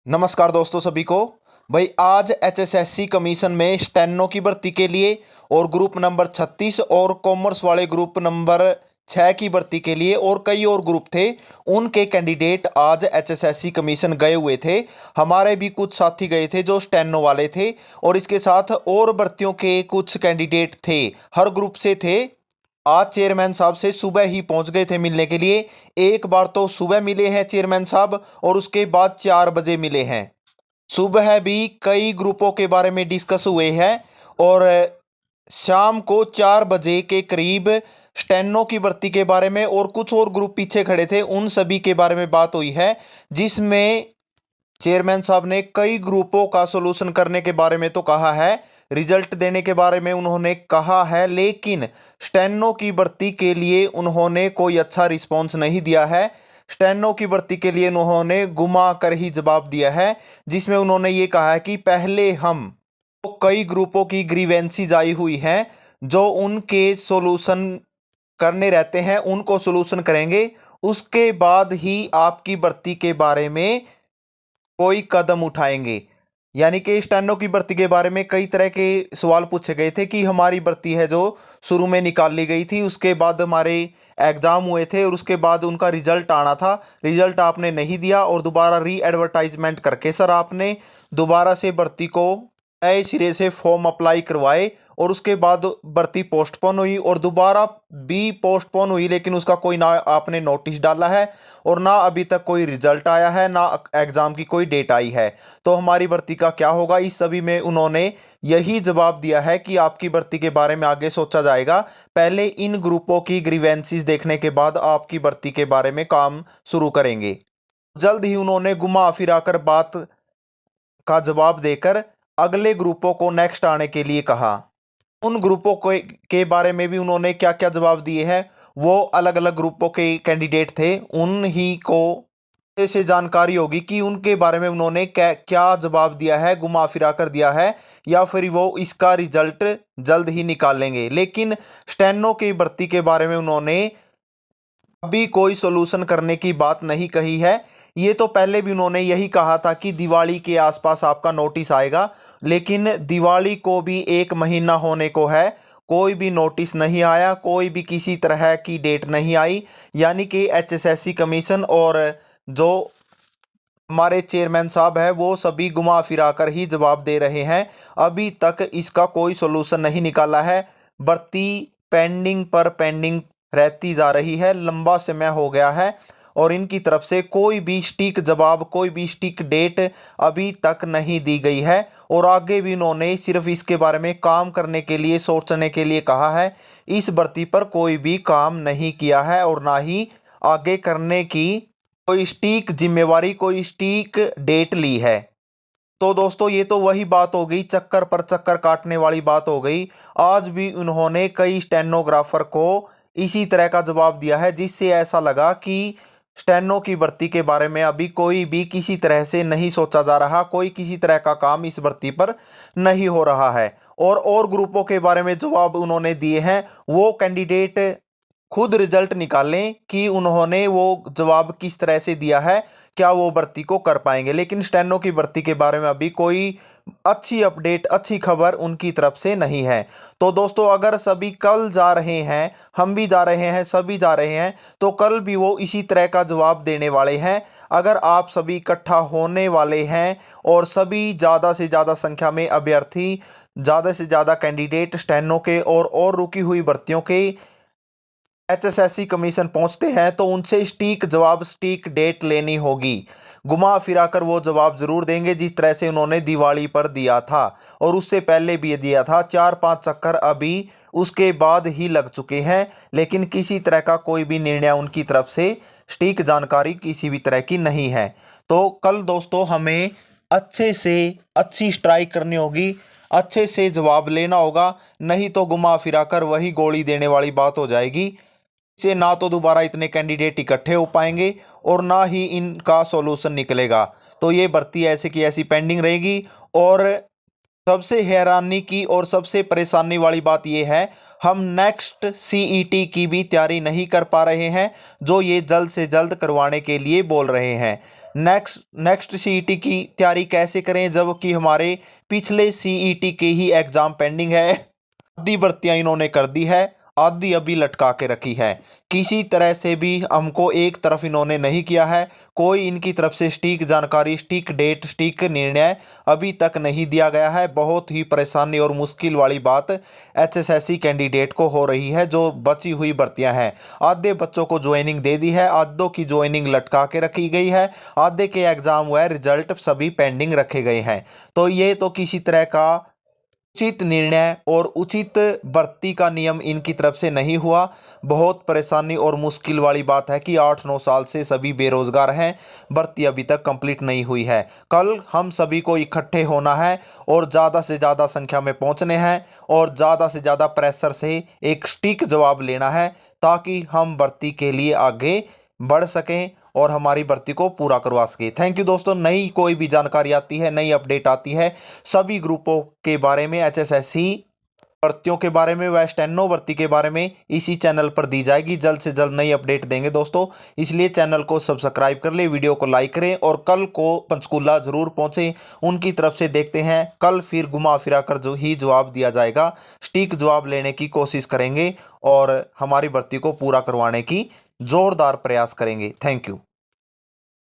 नमस्कार दोस्तों सभी को। भाई आज एचएसएससी कमीशन में स्टेनो की भर्ती के लिए और ग्रुप नंबर 36 और कॉमर्स वाले ग्रुप नंबर 6 की भर्ती के लिए और कई और ग्रुप थे, उनके कैंडिडेट आज एचएसएससी कमीशन गए हुए थे। हमारे भी कुछ साथी गए थे जो स्टेनो वाले थे और इसके साथ और भर्तियों के कुछ कैंडिडेट थे, हर ग्रुप से थे। आज चेयरमैन साहब से सुबह ही पहुंच गए थे मिलने के लिए। एक बार तो सुबह मिले हैं चेयरमैन साहब और उसके बाद 4 बजे मिले हैं। सुबह भी कई ग्रुपों के बारे में डिस्कस हुए हैं और शाम को 4 बजे के करीब स्टेनो की भर्ती के बारे में और कुछ और ग्रुप पीछे खड़े थे उन सभी के बारे में बात हुई है, जिसमें चेयरमैन साहब ने कई ग्रुपों का सॉल्यूशन करने के बारे में तो कहा है, रिजल्ट देने के बारे में उन्होंने कहा है, लेकिन स्टेनो की भर्ती के लिए उन्होंने कोई अच्छा रिस्पॉन्स नहीं दिया है। स्टेनो की भर्ती के लिए उन्होंने घुमा कर ही जवाब दिया है, जिसमें उन्होंने ये कहा है कि पहले हम तो कई ग्रुपों की ग्रीवेंसीज आई हुई हैं जो उनके सॉल्यूशन करने रहते हैं, उनको सॉल्यूशन करेंगे, उसके बाद ही आपकी भर्ती के बारे में कोई कदम उठाएंगे। यानी कि स्टेनो की भर्ती के बारे में कई तरह के सवाल पूछे गए थे कि हमारी भर्ती है जो शुरू में निकाल ली गई थी, उसके बाद हमारे एग्जाम हुए थे और उसके बाद उनका रिजल्ट आना था, रिजल्ट आपने नहीं दिया और दोबारा री एडवर्टाइजमेंट करके सर आपने दोबारा से भर्ती को नए सिरे से फॉर्म अप्लाई करवाए और उसके बाद भर्ती पोस्टपोन हुई और दोबारा भी पोस्टपोन हुई, लेकिन उसका कोई ना आपने नोटिस डाला है और ना अभी तक कोई रिजल्ट आया है, ना एग्जाम की कोई डेट आई है। तो हमारी भर्ती का क्या होगा, इस सभी में उन्होंने यही जवाब दिया है कि आपकी भर्ती के बारे में आगे सोचा जाएगा, पहले इन ग्रुपों की ग्रीवेंसीज देखने के बाद आपकी भर्ती के बारे में काम शुरू करेंगे। जल्द ही उन्होंने घुमा फिरा कर बात का जवाब देकर अगले ग्रुपों को नेक्स्ट आने के लिए कहा। उन ग्रुपों के बारे में भी उन्होंने क्या क्या जवाब दिए हैं, वो अलग अलग ग्रुपों के कैंडिडेट थे, उन ही को से जानकारी होगी कि उनके बारे में उन्होंने क्या क्या जवाब दिया है, घुमा फिरा कर दिया है या फिर वो इसका रिजल्ट जल्द ही निकालेंगे। लेकिन स्टेनो की भर्ती के बारे में उन्होंने अभी कोई सॉल्यूशन करने की बात नहीं कही है। ये तो पहले भी उन्होंने यही कहा था कि दिवाली के आसपास आपका नोटिस आएगा, लेकिन दिवाली को भी 1 महीना होने को है, कोई भी नोटिस नहीं आया, कोई भी किसी तरह की डेट नहीं आई। यानी कि एचएसएससी कमीशन और जो हमारे चेयरमैन साहब है वो सभी घुमा फिरा कर ही जवाब दे रहे हैं, अभी तक इसका कोई सॉल्यूशन नहीं निकाला है। भर्ती पेंडिंग पर पेंडिंग रहती जा रही है, लंबा समय हो गया है और इनकी तरफ से कोई भी सटीक जवाब, कोई भी सटीक डेट अभी तक नहीं दी गई है और आगे भी उन्होंने सिर्फ इसके बारे में काम करने के लिए, सोचने के लिए कहा है। इस भर्ती पर कोई भी काम नहीं किया है और ना ही आगे करने की कोई सटीक जिम्मेवारी, कोई सटीक डेट ली है। तो दोस्तों ये तो वही बात हो गई, चक्कर पर चक्कर काटने वाली बात हो गई। आज भी उन्होंने कई स्टेनोग्राफर को इसी तरह का जवाब दिया है, जिससे ऐसा लगा कि स्टेनो की भर्ती के बारे में अभी कोई भी किसी तरह से नहीं सोचा जा रहा, कोई किसी तरह का काम इस भर्ती पर नहीं हो रहा है। और ग्रुपों के बारे में जवाब उन्होंने दिए हैं, वो कैंडिडेट खुद रिजल्ट निकालें कि उन्होंने वो जवाब किस तरह से दिया है, क्या वो भर्ती को कर पाएंगे। लेकिन स्टेनो की भर्ती के बारे में अभी कोई अच्छी अपडेट, अच्छी खबर उनकी तरफ से नहीं है। तो दोस्तों अगर सभी कल जा रहे हैं, हम भी जा रहे हैं, सभी जा रहे हैं, तो कल भी वो इसी तरह का जवाब देने वाले हैं। अगर आप सभी इकट्ठा होने वाले हैं और सभी ज़्यादा से ज़्यादा संख्या में अभ्यर्थी, ज़्यादा से ज़्यादा कैंडिडेट स्टेनो के और रुकी हुई भर्तियों के एचएसएससी कमीशन पहुंचते हैं तो उनसे सटीक जवाब, सटीक डेट लेनी होगी। घुमा फिरा कर वो जवाब जरूर देंगे जिस तरह से उन्होंने दिवाली पर दिया था और उससे पहले भी दिया था। 4-5 चक्कर अभी उसके बाद ही लग चुके हैं, लेकिन किसी तरह का कोई भी निर्णय उनकी तरफ से, सटीक जानकारी किसी भी तरह की नहीं है। तो कल दोस्तों हमें अच्छे से अच्छी स्ट्राइक करनी होगी, अच्छे से जवाब लेना होगा, नहीं तो घुमा फिरा कर वही गोली देने वाली बात हो जाएगी। से ना तो दोबारा इतने कैंडिडेट इकट्ठे हो पाएंगे और ना ही इनका सॉल्यूशन निकलेगा। तो ये भर्ती ऐसे की ऐसी पेंडिंग रहेगी। और सबसे हैरानी की और सबसे परेशानी वाली बात ये है, हम नेक्स्ट सीईटी की भी तैयारी नहीं कर पा रहे हैं, जो ये जल्द से जल्द करवाने के लिए बोल रहे हैं। नेक्स्ट सीईटी की तैयारी कैसे करें जबकि हमारे पिछले सीईटी के ही एग्जाम पेंडिंग है। आधी भर्तियां इन्होंने कर दी है, आधी अभी लटका के रखी है। किसी तरह से भी हमको एक तरफ इन्होंने नहीं किया है। कोई इनकी तरफ से सटीक जानकारी, सटीक डेट, सटीक निर्णय अभी तक नहीं दिया गया है। बहुत ही परेशानी और मुश्किल वाली बात एचएसएससी कैंडिडेट को हो रही है। जो बची हुई भर्तियां हैं, आधे बच्चों को ज्वाइनिंग दे दी है, आधों की ज्वाइनिंग लटका के रखी गई है, आधे के एग्जाम व रिजल्ट सभी पेंडिंग रखे गए हैं। तो ये तो किसी तरह का उचित निर्णय और उचित भर्ती का नियम इनकी तरफ से नहीं हुआ। बहुत परेशानी और मुश्किल वाली बात है कि 8-9 साल से सभी बेरोजगार हैं, भर्ती अभी तक कंप्लीट नहीं हुई है। कल हम सभी को इकट्ठे होना है और ज़्यादा से ज़्यादा संख्या में पहुंचने हैं और ज़्यादा से ज़्यादा प्रेशर से एक सटीक जवाब लेना है ताकि हम भर्ती के लिए आगे बढ़ सकें और हमारी भर्ती को पूरा करवा सके। थैंक यू दोस्तों। नई कोई भी जानकारी आती है, नई अपडेट आती है सभी ग्रुपों के बारे में, एचएसएससी भर्तियों के बारे में व स्टेनो भर्ती के बारे में इसी चैनल पर दी जाएगी। जल्द से जल्द नई अपडेट देंगे दोस्तों, इसलिए चैनल को सब्सक्राइब कर ले, वीडियो को लाइक करें और कल को पंचकूला जरूर पहुंचे। उनकी तरफ से देखते हैं कल फिर घुमा फिरा कर जो ही जवाब दिया जाएगा, सटीक जवाब लेने की कोशिश करेंगे और हमारी भर्ती को पूरा करवाने की जोरदार प्रयास करेंगे। Thank you.